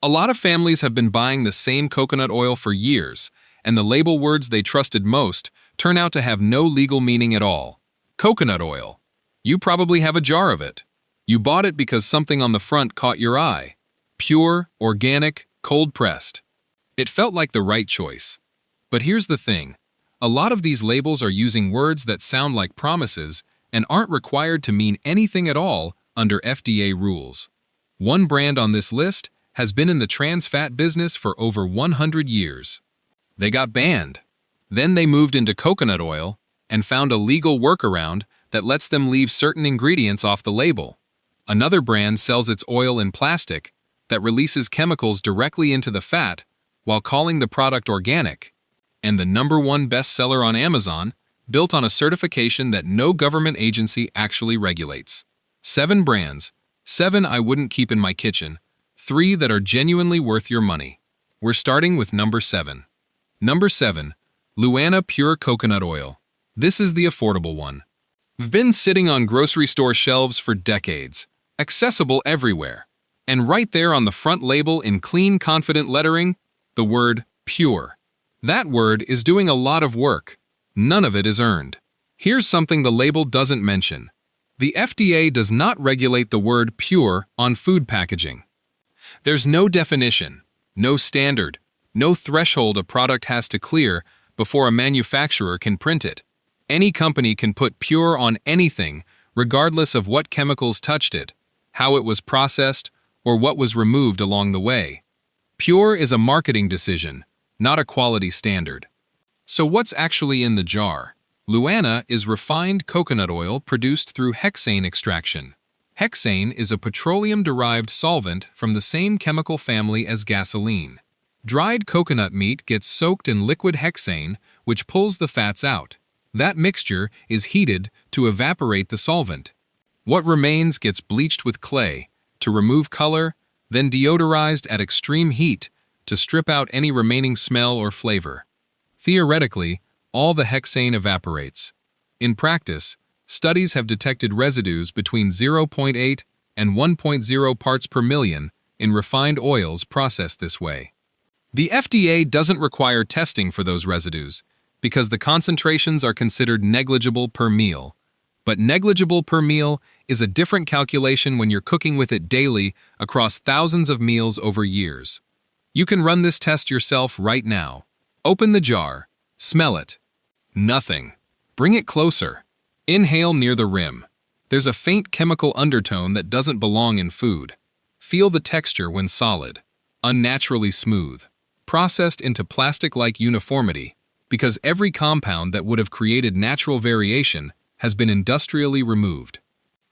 A lot of families have been buying the same coconut oil for years, and the label words they trusted most turn out to have no legal meaning at all. Coconut oil. You probably have a jar of it. You bought it because something on the front caught your eye. Pure, organic, cold-pressed. It felt like the right choice. But here's the thing. A lot of these labels are using words that sound like promises and aren't required to mean anything at all under FDA rules. One brand on this list has been in the trans fat business for over 100 years. They got banned. Then they moved into coconut oil and found a legal workaround that lets them leave certain ingredients off the label. Another brand sells its oil in plastic that releases chemicals directly into the fat while calling the product organic. And the #1 bestseller on Amazon, built on a certification that no government agency actually regulates. 7 brands, 7 I wouldn't keep in my kitchen, 3 that are genuinely worth your money. We're starting with number 7. Number 7. Luana Pure Coconut Oil. This is the affordable one. It's been sitting on grocery store shelves for decades, accessible everywhere. And right there on the front label in clean, confident lettering, the word pure. That word is doing a lot of work. None of it is earned. Here's something the label doesn't mention. The FDA does not regulate the word pure on food packaging. There's no definition, no standard, no threshold a product has to clear before a manufacturer can print it. Any company can put pure on anything, regardless of what chemicals touched it, how it was processed, or what was removed along the way. Pure is a marketing decision, not a quality standard. So what's actually in the jar? Luana is refined coconut oil produced through hexane extraction. Hexane is a petroleum-derived solvent from the same chemical family as gasoline. Dried coconut meat gets soaked in liquid hexane, which pulls the fats out. That mixture is heated to evaporate the solvent. What remains gets bleached with clay to remove color, then deodorized at extreme heat to strip out any remaining smell or flavor. Theoretically, all the hexane evaporates. In practice, studies have detected residues between 0.8 and 1.0 parts per million in refined oils processed this way. The FDA doesn't require testing for those residues because the concentrations are considered negligible per meal. But negligible per meal is a different calculation when you're cooking with it daily across thousands of meals over years. You can run this test yourself right now. Open the jar. Smell it. Nothing. Bring it closer. Inhale near the rim. There's a faint chemical undertone that doesn't belong in food. Feel the texture when solid, unnaturally smooth, processed into plastic-like uniformity because every compound that would have created natural variation has been industrially removed.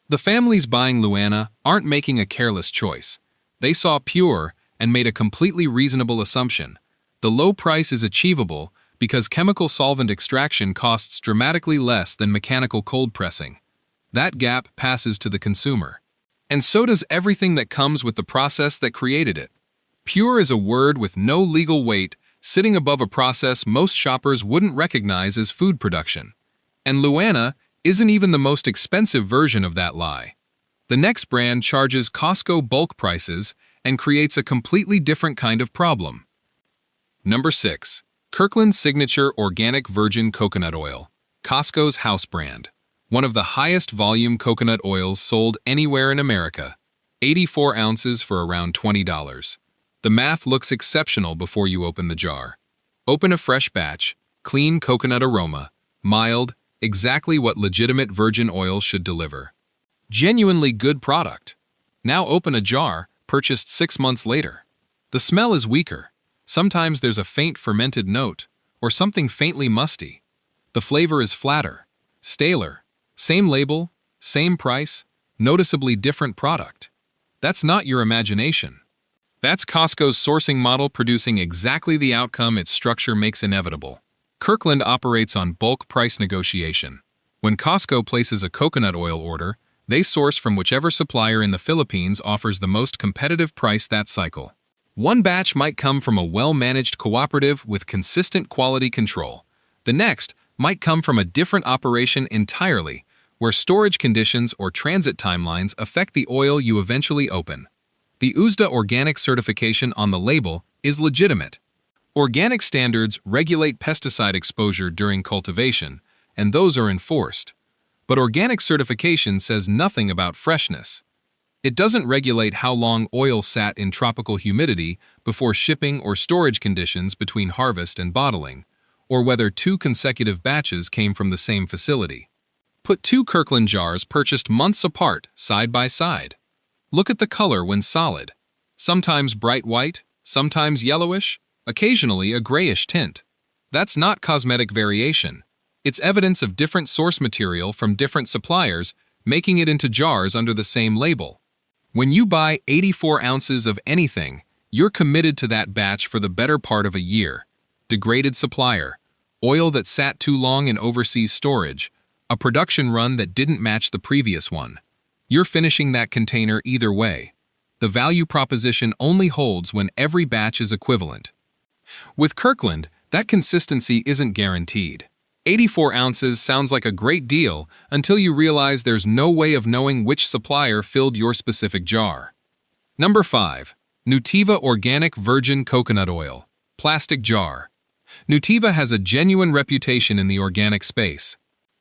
The families buying Luana aren't making a careless choice. They saw pure and made a completely reasonable assumption. The low price is achievable because chemical solvent extraction costs dramatically less than mechanical cold pressing. That gap passes to the consumer. And so does everything that comes with the process that created it. Pure is a word with no legal weight, sitting above a process most shoppers wouldn't recognize as food production. And Luana isn't even the most expensive version of that lie. The next brand charges Costco bulk prices and creates a completely different kind of problem. Number 6. Kirkland Signature Organic Virgin Coconut Oil, Costco's house brand. One of the highest volume coconut oils sold anywhere in America. 84 ounces for around $20. The math looks exceptional before you open the jar. Open a fresh batch, clean coconut aroma, mild, exactly what legitimate virgin oil should deliver. Genuinely good product. Now open a jar, purchased 6 months later. The smell is weaker. Sometimes there's a faint fermented note, or something faintly musty. The flavor is flatter, staler. Same label, same price, noticeably different product. That's not your imagination. That's Costco's sourcing model producing exactly the outcome its structure makes inevitable. Kirkland operates on bulk price negotiation. When Costco places a coconut oil order, they source from whichever supplier in the Philippines offers the most competitive price that cycle. One batch might come from a well-managed cooperative with consistent quality control. The next might come from a different operation entirely, where storage conditions or transit timelines affect the oil you eventually open. The USDA organic certification on the label is legitimate. Organic standards regulate pesticide exposure during cultivation, and those are enforced. But organic certification says nothing about freshness. It doesn't regulate how long oil sat in tropical humidity before shipping or storage conditions between harvest and bottling, or whether 2 consecutive batches came from the same facility. Put 2 Kirkland jars purchased months apart, side by side. Look at the color when solid. Sometimes bright white, sometimes yellowish, occasionally a grayish tint. That's not cosmetic variation. It's evidence of different source material from different suppliers making it into jars under the same label. When you buy 84 ounces of anything, you're committed to that batch for the better part of a year. Degraded supplier, oil that sat too long in overseas storage, a production run that didn't match the previous one. You're finishing that container either way. The value proposition only holds when every batch is equivalent. With Kirkland, that consistency isn't guaranteed. 84 ounces sounds like a great deal until you realize there's no way of knowing which supplier filled your specific jar. Number 5. Nutiva Organic Virgin Coconut Oil. Plastic jar. Nutiva has a genuine reputation in the organic space.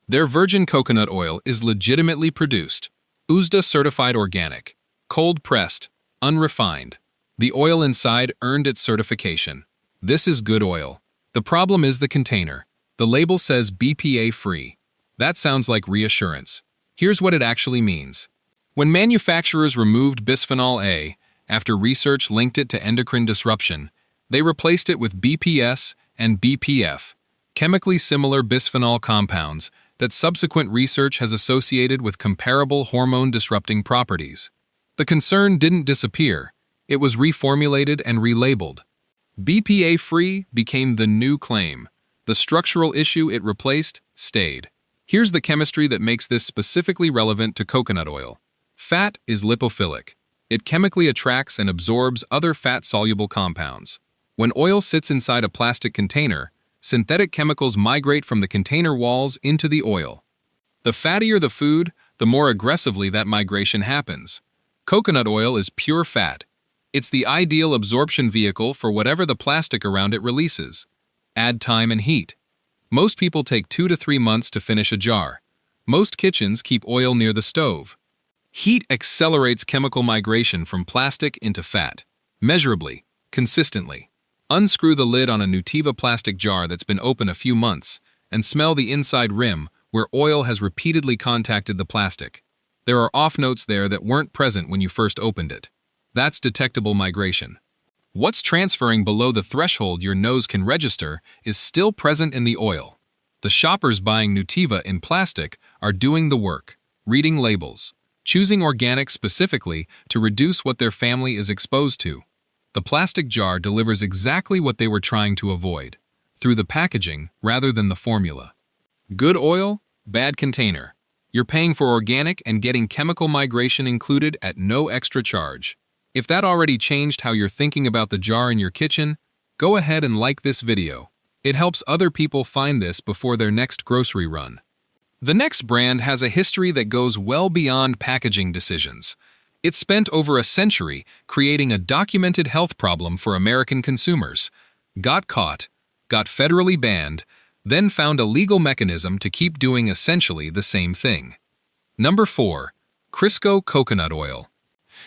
Their virgin coconut oil is legitimately produced, USDA certified organic, cold-pressed, unrefined. The oil inside earned its certification. This is good oil. The problem is the container. The label says BPA-free. That sounds like reassurance. Here's what it actually means. When manufacturers removed bisphenol A, after research linked it to endocrine disruption, they replaced it with BPS and BPF, chemically similar bisphenol compounds that subsequent research has associated with comparable hormone-disrupting properties. The concern didn't disappear. It was reformulated and relabeled. BPA-free became the new claim. The structural issue it replaced stayed. Here's the chemistry that makes this specifically relevant to coconut oil. Fat is lipophilic. It chemically attracts and absorbs other fat-soluble compounds. When oil sits inside a plastic container, synthetic chemicals migrate from the container walls into the oil. The fattier the food, the more aggressively that migration happens. Coconut oil is pure fat. It's the ideal absorption vehicle for whatever the plastic around it releases. Add time and heat. Most people take 2 to 3 months to finish a jar. Most kitchens keep oil near the stove. Heat accelerates chemical migration from plastic into fat. Measurably, consistently. Unscrew the lid on a Nutiva plastic jar that's been open a few months and smell the inside rim where oil has repeatedly contacted the plastic. There are off notes there that weren't present when you first opened it. That's detectable migration. What's transferring below the threshold your nose can register is still present in the oil. The shoppers buying Nutiva in plastic are doing the work, reading labels, choosing organic specifically to reduce what their family is exposed to. The plastic jar delivers exactly what they were trying to avoid, through the packaging rather than the formula. Good oil, bad container. You're paying for organic and getting chemical migration included at no extra charge. If that already changed how you're thinking about the jar in your kitchen, go ahead and like this video. It helps other people find this before their next grocery run. The next brand has a history that goes well beyond packaging decisions. It spent over a century creating a documented health problem for American consumers, got caught, got federally banned, then found a legal mechanism to keep doing essentially the same thing. Number 4. Crisco Coconut Oil.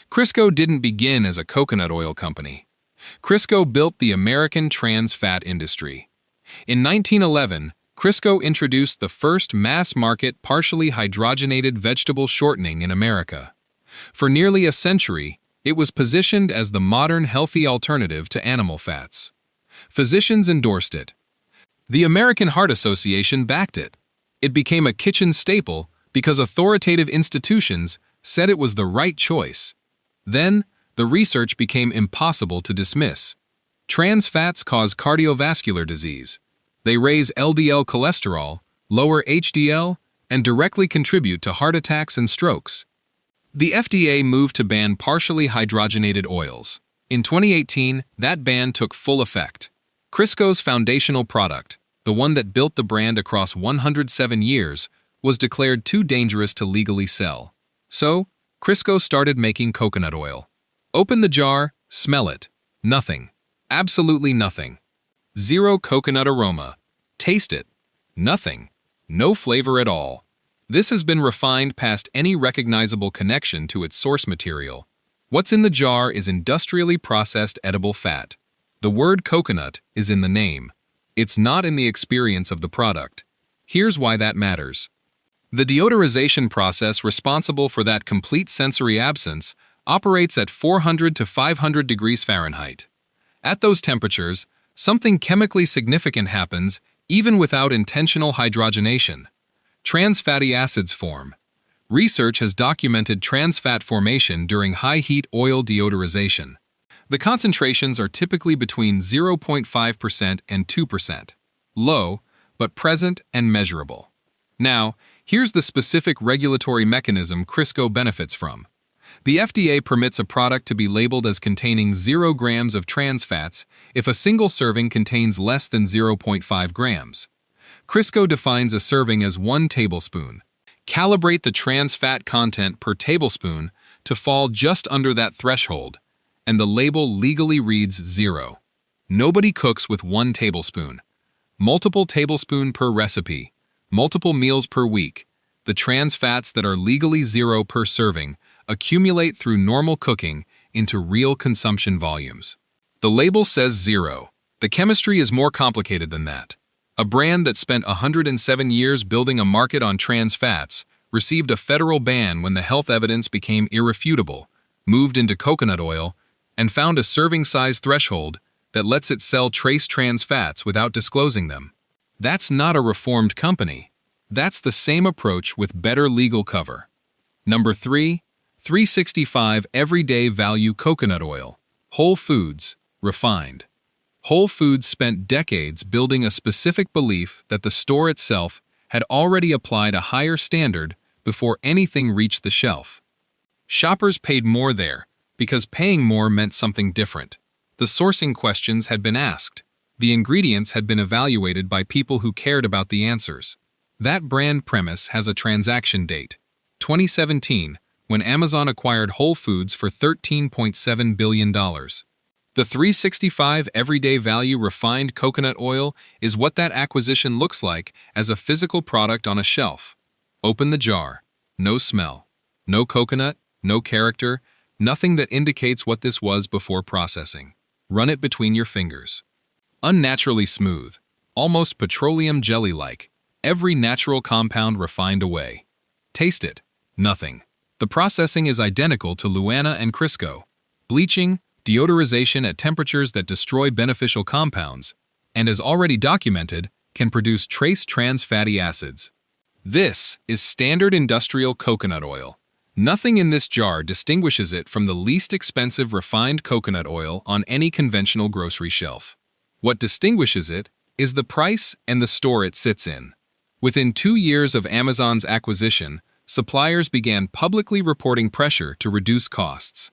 Crisco didn't begin as a coconut oil company. Crisco built the American trans fat industry. In 1911, Crisco introduced the first mass-market partially hydrogenated vegetable shortening in America. For nearly a century, it was positioned as the modern healthy alternative to animal fats. Physicians endorsed it. The American Heart Association backed it. It became a kitchen staple because authoritative institutions said it was the right choice. Then, the research became impossible to dismiss. Trans fats cause cardiovascular disease. They raise LDL cholesterol, lower HDL, and directly contribute to heart attacks and strokes. The FDA moved to ban partially hydrogenated oils. In 2018, that ban took full effect. Crisco's foundational product, the one that built the brand across 107 years, was declared too dangerous to legally sell. So, Crisco started making coconut oil. Open the jar, smell it. Nothing. Absolutely nothing. Zero coconut aroma. Taste it. Nothing. No flavor at all. This has been refined past any recognizable connection to its source material. What's in the jar is industrially processed edible fat. The word coconut is in the name. It's not in the experience of the product. Here's why that matters. The deodorization process responsible for that complete sensory absence operates at 400 to 500 degrees Fahrenheit. At those temperatures, something chemically significant happens even without intentional hydrogenation. Trans fatty acids form. Research has documented trans fat formation during high-heat oil deodorization. The concentrations are typically between 0.5% and 2%. Low, but present and measurable. Now, here's the specific regulatory mechanism Crisco benefits from. The FDA permits a product to be labeled as containing 0 grams of trans fats if a single serving contains less than 0.5 grams. Crisco defines a serving as 1 tablespoon. Calibrate the trans fat content per tablespoon to fall just under that threshold, and the label legally reads 0. Nobody cooks with 1 tablespoon. Multiple tablespoon per recipe, multiple meals per week. The trans fats that are legally 0 per serving accumulate through normal cooking into real consumption volumes. The label says 0. The chemistry is more complicated than that. A brand that spent 107 years building a market on trans fats received a federal ban when the health evidence became irrefutable, moved into coconut oil, and found a serving size threshold that lets it sell trace trans fats without disclosing them. That's not a reformed company. That's the same approach with better legal cover. Number 3, 365 Everyday Value Coconut Oil. Whole Foods, refined. Whole Foods spent decades building a specific belief that the store itself had already applied a higher standard before anything reached the shelf. Shoppers paid more there because paying more meant something different. The sourcing questions had been asked. The ingredients had been evaluated by people who cared about the answers. That brand premise has a transaction date, 2017, when Amazon acquired Whole Foods for $13.7 billion. The 365 Everyday Value Refined Coconut Oil is what that acquisition looks like as a physical product on a shelf. Open the jar. No smell. No coconut, no character, nothing that indicates what this was before processing. Run it between your fingers. Unnaturally smooth, almost petroleum jelly-like, every natural compound refined away. Taste it. Nothing. The processing is identical to Luana and Crisco. Bleaching, deodorization at temperatures that destroy beneficial compounds, and as already documented, can produce trace trans fatty acids. This is standard industrial coconut oil. Nothing in this jar distinguishes it from the least expensive refined coconut oil on any conventional grocery shelf. What distinguishes it is the price and the store it sits in. Within 2 years of Amazon's acquisition, suppliers began publicly reporting pressure to reduce costs.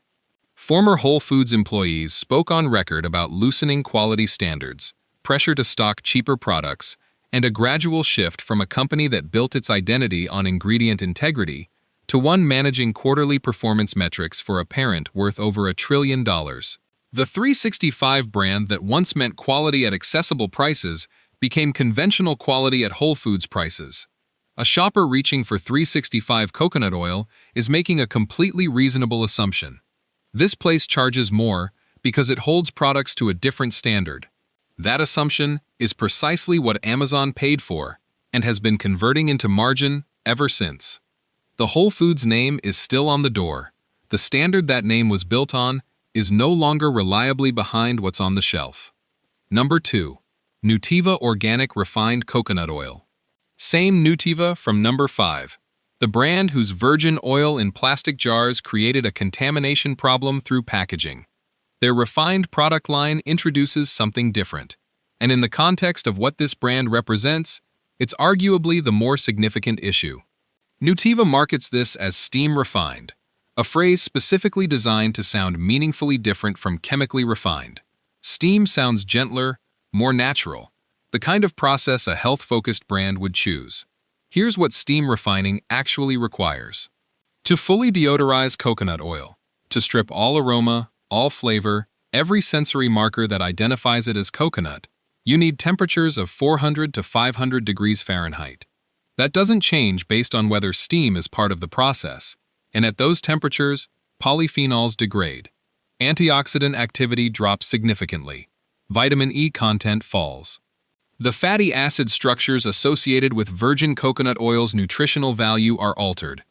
Former Whole Foods employees spoke on record about loosening quality standards, pressure to stock cheaper products, and a gradual shift from a company that built its identity on ingredient integrity to one managing quarterly performance metrics for a parent worth over $1 trillion. The 365 brand that once meant quality at accessible prices became conventional quality at Whole Foods prices. A shopper reaching for 365 coconut oil is making a completely reasonable assumption. This place charges more because it holds products to a different standard. That assumption is precisely what Amazon paid for and has been converting into margin ever since. The Whole Foods name is still on the door. The standard that name was built on is no longer reliably behind what's on the shelf. Number 2. Nutiva Organic Refined Coconut Oil. Same Nutiva from number 5. The brand whose virgin oil in plastic jars created a contamination problem through packaging. Their refined product line introduces something different. And in the context of what this brand represents, it's arguably the more significant issue. Nutiva markets this as steam refined, a phrase specifically designed to sound meaningfully different from chemically refined. Steam sounds gentler, more natural, the kind of process a health-focused brand would choose. Here's what steam refining actually requires. To fully deodorize coconut oil, To strip all aroma, all flavor, every sensory marker that identifies it as coconut, you need temperatures of 400 to 500 degrees Fahrenheit. That doesn't change based on whether steam is part of the process, and at those temperatures, polyphenols degrade. Antioxidant activity drops significantly. Vitamin E content falls. The fatty acid structures associated with virgin coconut oil's nutritional value are altered.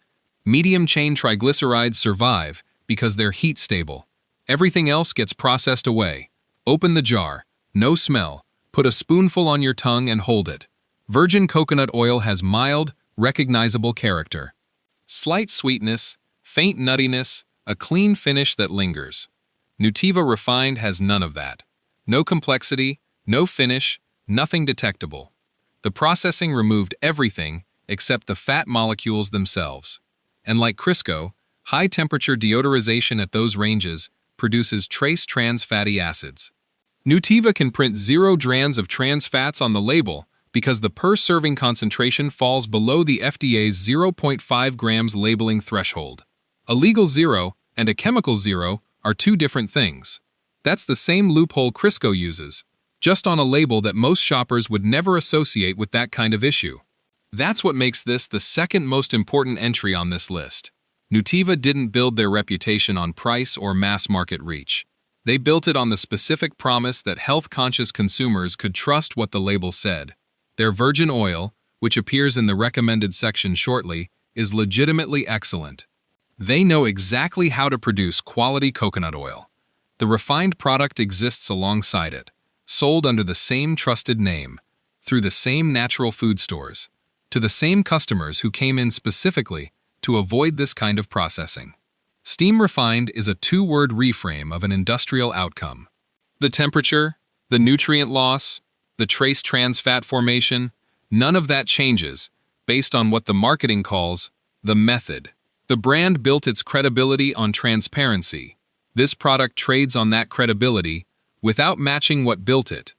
Medium-chain triglycerides survive because they're heat-stable. Everything else gets processed away. Open the jar. No smell. Put a spoonful on your tongue and hold it. Virgin coconut oil has mild, recognizable character. Slight sweetness, faint nuttiness, a clean finish that lingers. Nutiva Refined has none of that. No complexity, no finish, nothing detectable. The processing removed everything except the fat molecules themselves. And like Crisco, high-temperature deodorization at those ranges produces trace trans fatty acids. Nutiva can print 0 grams of trans fats on the label because the per-serving concentration falls below the FDA's 0.5 grams labeling threshold. A legal 0 and a chemical 0 are two different things. That's the same loophole Crisco uses, just on a label that most shoppers would never associate with that kind of issue. That's what makes this the second most important entry on this list. Nutiva didn't build their reputation on price or mass market reach. They built it on the specific promise that health-conscious consumers could trust what the label said. Their virgin oil, which appears in the recommended section shortly, is legitimately excellent. They know exactly how to produce quality coconut oil. The refined product exists alongside it, sold under the same trusted name, through the same natural food stores, to the same customers who came in specifically to avoid this kind of processing. Steam refined is a two-word reframe of an industrial outcome. The temperature, the nutrient loss, the trace trans fat formation, none of that changes based on what the marketing calls the method. The brand built its credibility on transparency. This product trades on that credibility without matching what built it.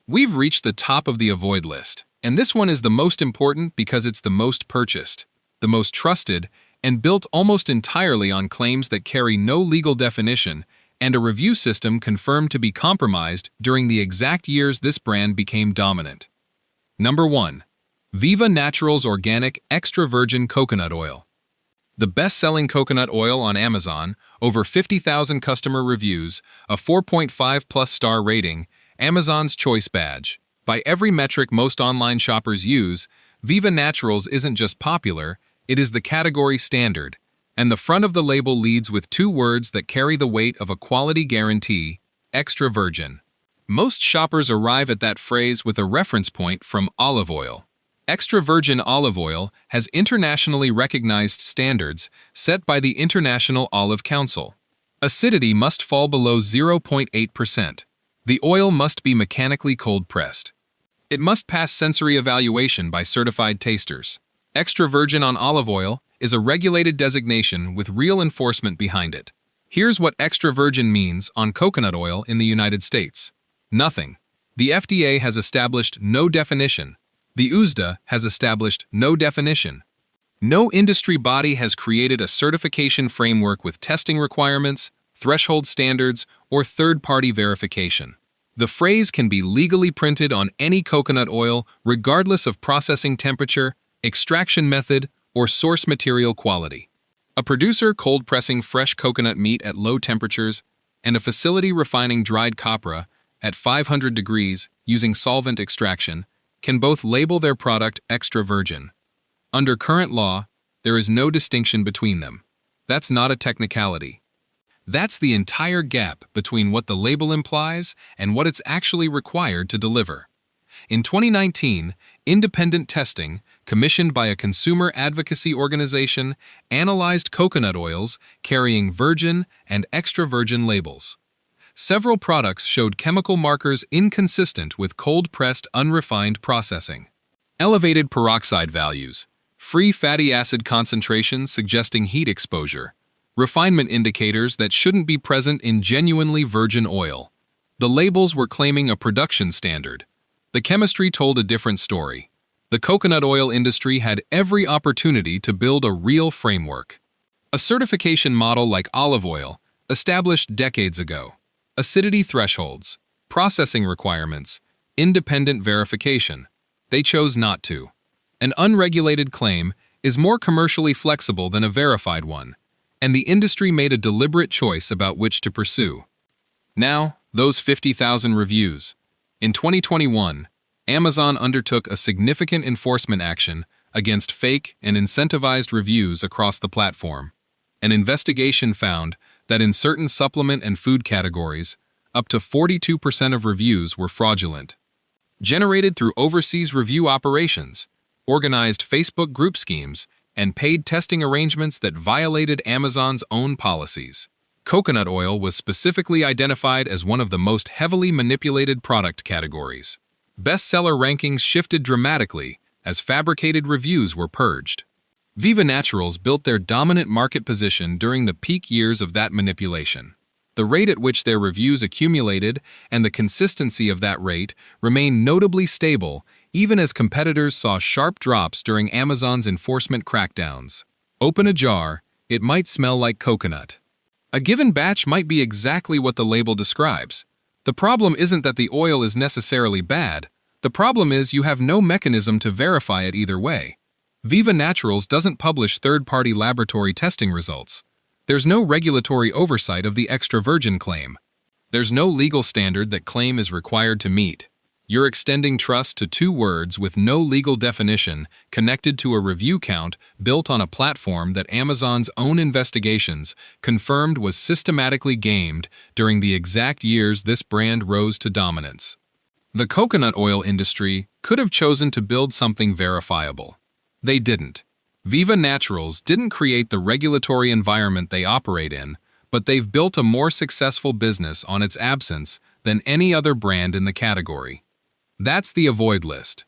We've reached the top of the avoid list, and this one is the most important because it's the most purchased, the most trusted, and built almost entirely on claims that carry no legal definition and a review system confirmed to be compromised during the exact years this brand became dominant. Number 1. Viva Naturals Organic Extra Virgin Coconut Oil. The best-selling coconut oil on Amazon, over 50,000 customer reviews, a 4.5+ star rating, Amazon's Choice Badge. By every metric most online shoppers use, Viva Naturals isn't just popular, it is the category standard, and the front of the label leads with two words that carry the weight of a quality guarantee: extra virgin. Most shoppers arrive at that phrase with a reference point from olive oil. Extra virgin olive oil has internationally recognized standards set by the International Olive Council. Acidity must fall below 0.8%. The oil must be mechanically cold-pressed. It must pass sensory evaluation by certified tasters. Extra virgin on olive oil is a regulated designation with real enforcement behind it. Here's what extra virgin means on coconut oil in the United States. Nothing. The FDA has established no definition. The USDA has established no definition. No industry body has created a certification framework with testing requirements, threshold standards, or third-party verification. The phrase can be legally printed on any coconut oil regardless of processing temperature, extraction method, or source material quality. A producer cold-pressing fresh coconut meat at low temperatures and a facility refining dried copra at 500 degrees using solvent extraction can both label their product extra virgin. Under current law, there is no distinction between them. That's not a technicality. That's the entire gap between what the label implies and what it's actually required to deliver. In 2019, independent testing, commissioned by a consumer advocacy organization, analyzed coconut oils carrying virgin and extra virgin labels. Several products showed chemical markers inconsistent with cold-pressed unrefined processing. Elevated peroxide values, free fatty acid concentrations suggesting heat exposure, refinement indicators that shouldn't be present in genuinely virgin oil. The labels were claiming a production standard. The chemistry told a different story. The coconut oil industry had every opportunity to build a real framework. A certification model like olive oil, established decades ago. Acidity thresholds, processing requirements, independent verification. They chose not to. An unregulated claim is more commercially flexible than a verified one, and the industry made a deliberate choice about which to pursue. Now, those 50,000 reviews. In 2021, Amazon undertook a significant enforcement action against fake and incentivized reviews across the platform. An investigation found that in certain supplement and food categories, up to 42% of reviews were fraudulent. Generated through overseas review operations, organized Facebook group schemes, and paid testing arrangements that violated Amazon's own policies. Coconut oil was specifically identified as one of the most heavily manipulated product categories. Bestseller rankings shifted dramatically as fabricated reviews were purged. Viva Naturals built their dominant market position during the peak years of that manipulation. The rate at which their reviews accumulated and the consistency of that rate remained notably stable even as competitors saw sharp drops during Amazon's enforcement crackdowns. Open a jar, it might smell like coconut. A given batch might be exactly what the label describes. The problem isn't that the oil is necessarily bad. The problem is you have no mechanism to verify it either way. Viva Naturals doesn't publish third-party laboratory testing results. There's no regulatory oversight of the extra virgin claim. There's no legal standard that claim is required to meet. You're extending trust to two words with no legal definition connected to a review count built on a platform that Amazon's own investigations confirmed was systematically gamed during the exact years this brand rose to dominance. The coconut oil industry could have chosen to build something verifiable. They didn't. Viva Naturals didn't create the regulatory environment they operate in, but they've built a more successful business on its absence than any other brand in the category. That's the avoid list.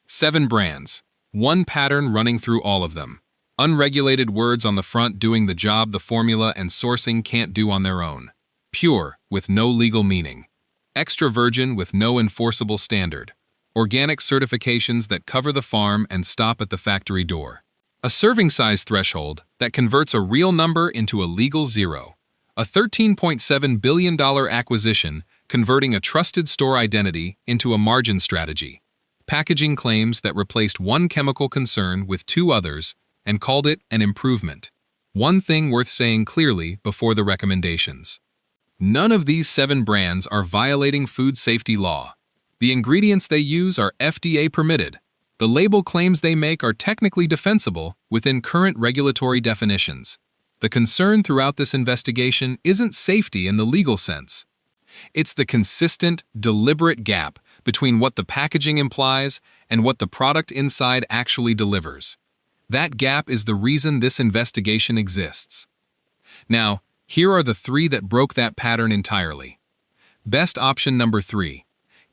7 brands. One pattern running through all of them. Unregulated words on the front doing the job the formula and sourcing can't do on their own. Pure, with no legal meaning. Extra virgin with no enforceable standard. Organic certifications that cover the farm and stop at the factory door. A serving size threshold that converts a real number into a legal zero. A $13.7 billion acquisition converting a trusted store identity into a margin strategy. Packaging claims that replaced one chemical concern with 2 others and called it an improvement. One thing worth saying clearly before the recommendations. None of these 7 brands are violating food safety law. The ingredients they use are FDA permitted. The label claims they make are technically defensible within current regulatory definitions. The concern throughout this investigation isn't safety in the legal sense. It's the consistent, deliberate gap between what the packaging implies and what the product inside actually delivers. That gap is the reason this investigation exists. Now, here are the 3 that broke that pattern entirely. Best option number 3.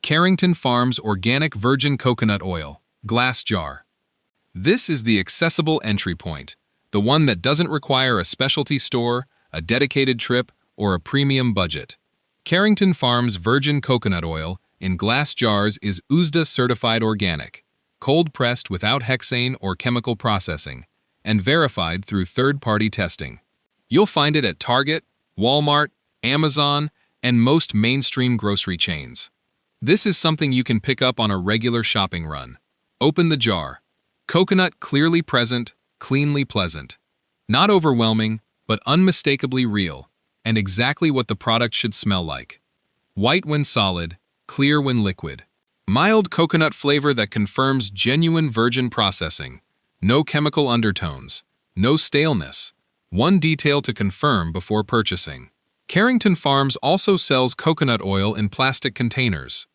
Carrington Farms Organic Virgin Coconut Oil, glass jar. This is the accessible entry point, the one that doesn't require a specialty store, a dedicated trip, or a premium budget. Carrington Farms Virgin Coconut Oil in glass jars is USDA certified organic, cold-pressed without hexane or chemical processing, and verified through third-party testing. You'll find it at Target, Walmart, Amazon, and most mainstream grocery chains. This is something you can pick up on a regular shopping run. Open the jar. Coconut clearly present, cleanly pleasant. Not overwhelming, but unmistakably real, and exactly what the product should smell like. White when solid, clear when liquid. Mild coconut flavor that confirms genuine virgin processing. No chemical undertones. No staleness. One detail to confirm before purchasing. Carrington Farms also sells coconut oil in plastic containers.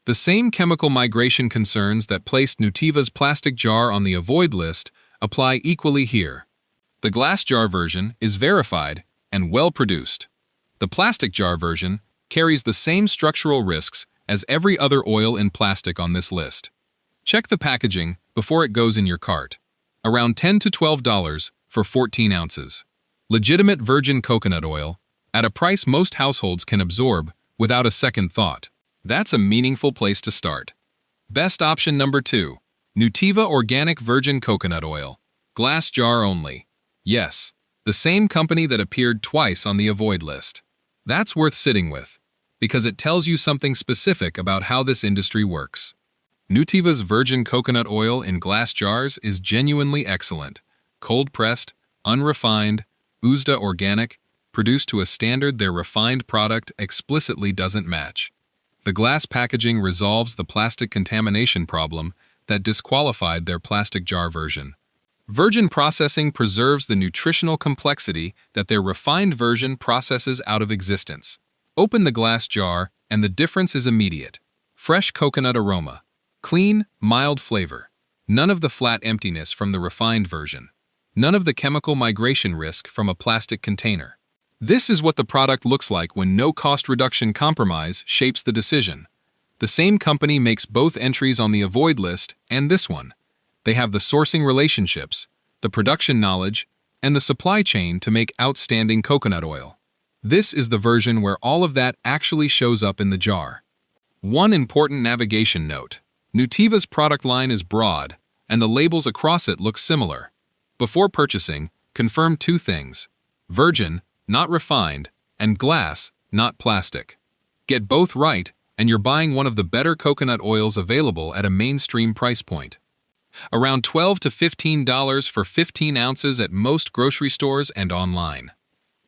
The same chemical migration concerns that placed Nutiva's plastic jar on the avoid list apply equally here. The glass jar version is verified and well-produced. The plastic jar version carries the same structural risks as every other oil in plastic on this list. Check the packaging before it goes in your cart. Around $10 to $12 for 14 ounces. Legitimate virgin coconut oil at a price most households can absorb without a second thought. That's a meaningful place to start. Best option number 2. Nutiva Organic Virgin Coconut Oil. Glass jar only. Yes, the same company that appeared twice on the avoid list. That's worth sitting with, because it tells you something specific about how this industry works. Nutiva's virgin coconut oil in glass jars is genuinely excellent. Cold-pressed, unrefined, USDA organic, produced to a standard their refined product explicitly doesn't match. The glass packaging resolves the plastic contamination problem that disqualified their plastic jar version. Virgin processing preserves the nutritional complexity that their refined version processes out of existence. Open the glass jar, and the difference is immediate. Fresh coconut aroma. Clean, mild flavor. None of the flat emptiness from the refined version. None of the chemical migration risk from a plastic container. This is what the product looks like when no cost reduction compromise shapes the decision. The same company makes both entries on the avoid list and this one. They have the sourcing relationships, the production knowledge, and the supply chain to make outstanding coconut oil. This is the version where all of that actually shows up in the jar. One important navigation note. Nutiva's product line is broad, and the labels across it look similar. Before purchasing, confirm two things: virgin, not refined, and glass, not plastic. Get both right, and you're buying one of the better coconut oils available at a mainstream price point. Around $12 to $15 for 15 ounces at most grocery stores and online.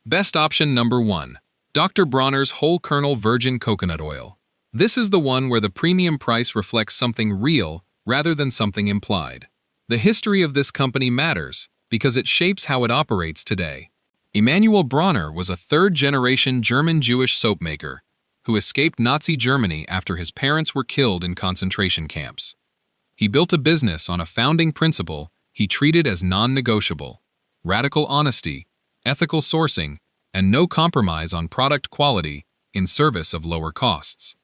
Best option number 1. Dr. Bronner's Whole Kernel Virgin Coconut Oil. This is the one where the premium price reflects something real rather than something implied. The history of this company matters because it shapes how it operates today. Emanuel Bronner was a third-generation German-Jewish soap maker who escaped Nazi Germany after his parents were killed in concentration camps. He built a business on a founding principle he treated as non-negotiable: radical honesty, ethical sourcing, and no compromise on product quality in service of lower costs.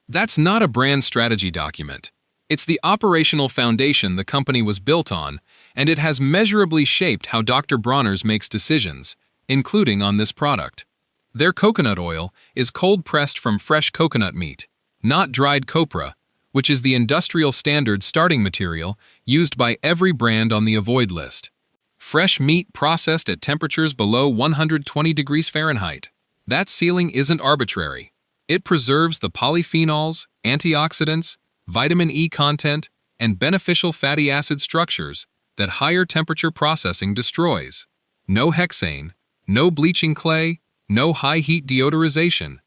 That's not a brand strategy document. It's the operational foundation the company was built on, and it has measurably shaped how Dr. Bronner's makes decisions, including on this product. Their coconut oil is cold-pressed from fresh coconut meat, not dried copra, which is the industrial standard starting material used by every brand on the avoid list. Fresh meat processed at temperatures below 120 degrees Fahrenheit. That ceiling isn't arbitrary. It preserves the polyphenols, antioxidants, vitamin E content, and beneficial fatty acid structures that higher temperature processing destroys. No hexane, no bleaching clay, no high-heat deodorization.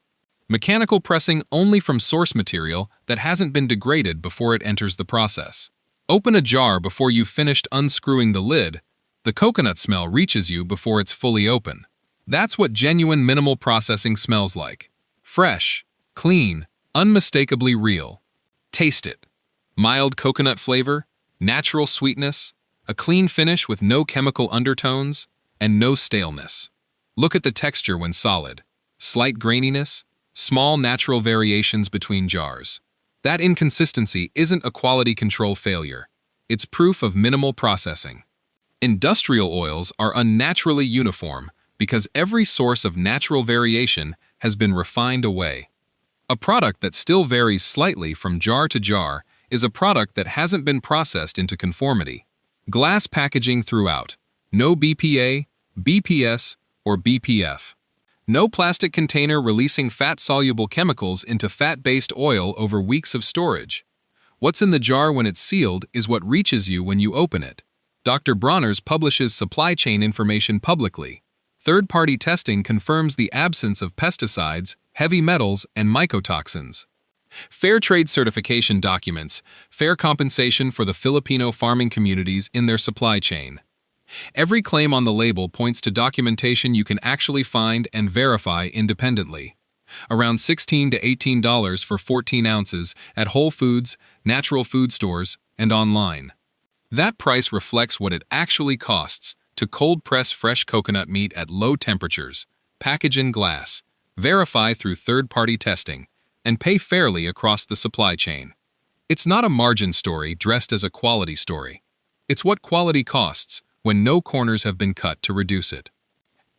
Mechanical pressing only from source material that hasn't been degraded before it enters the process. Open a jar before you've finished unscrewing the lid. The coconut smell reaches you before it's fully open. That's what genuine minimal processing smells like. Fresh, clean, unmistakably real. Taste it. Mild coconut flavor, natural sweetness, a clean finish with no chemical undertones, and no staleness. Look at the texture when solid. Slight graininess, small natural variations between jars. That inconsistency isn't a quality control failure. It's proof of minimal processing. Industrial oils are unnaturally uniform because every source of natural variation has been refined away. A product that still varies slightly from jar to jar is a product that hasn't been processed into conformity. Glass packaging throughout. No BPA, BPS, or BPF. No plastic container releasing fat-soluble chemicals into fat-based oil over weeks of storage. What's in the jar when it's sealed is what reaches you when you open it. Dr. Bronner's publishes supply chain information publicly. Third-party testing confirms the absence of pesticides, heavy metals, and mycotoxins. Fair trade certification documents fair compensation for the Filipino farming communities in their supply chain. Every claim on the label points to documentation you can actually find and verify independently. Around $16 to $18 for 14 ounces at Whole Foods, natural food stores, and online. That price reflects what it actually costs to cold-press fresh coconut meat at low temperatures, package in glass, verify through third-party testing, and pay fairly across the supply chain. It's not a margin story dressed as a quality story. It's what quality costs when no corners have been cut to reduce it.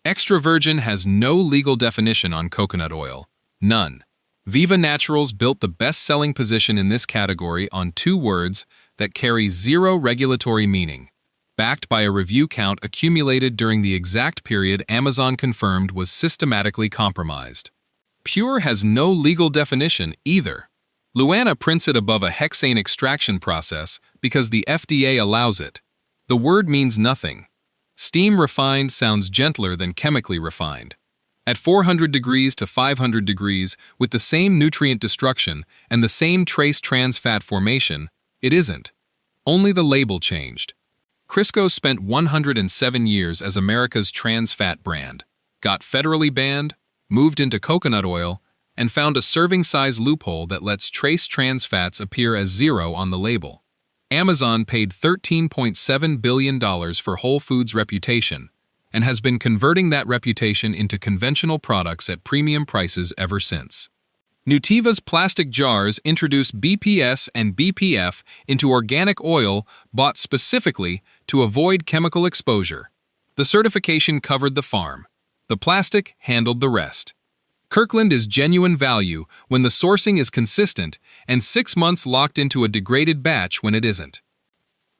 Extra virgin has no legal definition on coconut oil. None. Viva Naturals built the best-selling position in this category on two words that carry zero regulatory meaning: backed by a review count accumulated during the exact period Amazon confirmed was systematically compromised. Pure has no legal definition either. Luana prints it above a hexane extraction process because the FDA allows it. The word means nothing. Steam refined sounds gentler than chemically refined. At 400 degrees to 500 degrees, with the same nutrient destruction and the same trace trans fat formation, it isn't. Only the label changed. Crisco spent 107 years as America's trans fat brand, got federally banned, moved into coconut oil, and found a serving size loophole that lets trace trans fats appear as zero on the label. Amazon paid $13.7 billion for Whole Foods' reputation and has been converting that reputation into conventional products at premium prices ever since. Nutiva's plastic jars introduced BPS and BPF into organic oil bought specifically to avoid chemical exposure. The certification covered the farm. The plastic handled the rest. Kirkland is genuine value when the sourcing is consistent and 6 months locked into a degraded batch when it isn't.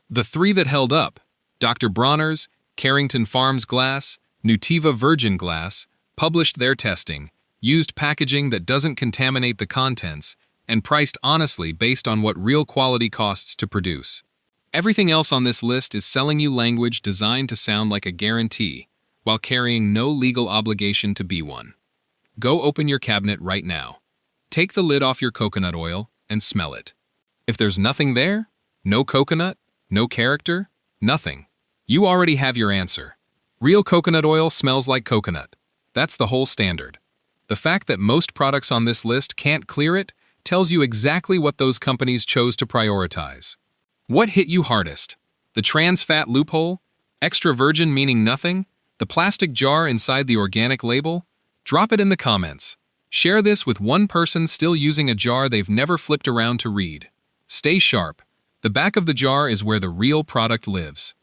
The three that held up, Dr. Bronner's, Carrington Farms Glass, Nutiva Virgin Glass, published their testing, used packaging that doesn't contaminate the contents, and priced honestly based on what real quality costs to produce. Everything else on this list is selling you language designed to sound like a guarantee, while carrying no legal obligation to be one. Go open your cabinet right now. Take the lid off your coconut oil and smell it. If there's nothing there, no coconut, no character, nothing, you already have your answer. Real coconut oil smells like coconut. That's the whole standard. The fact that most products on this list can't clear it tells you exactly what those companies chose to prioritize. What hit you hardest? The trans fat loophole? Extra virgin meaning nothing? The plastic jar inside the organic label? Drop it in the comments. Share this with one person still using a jar they've never flipped around to read. Stay sharp. The back of the jar is where the real product lives.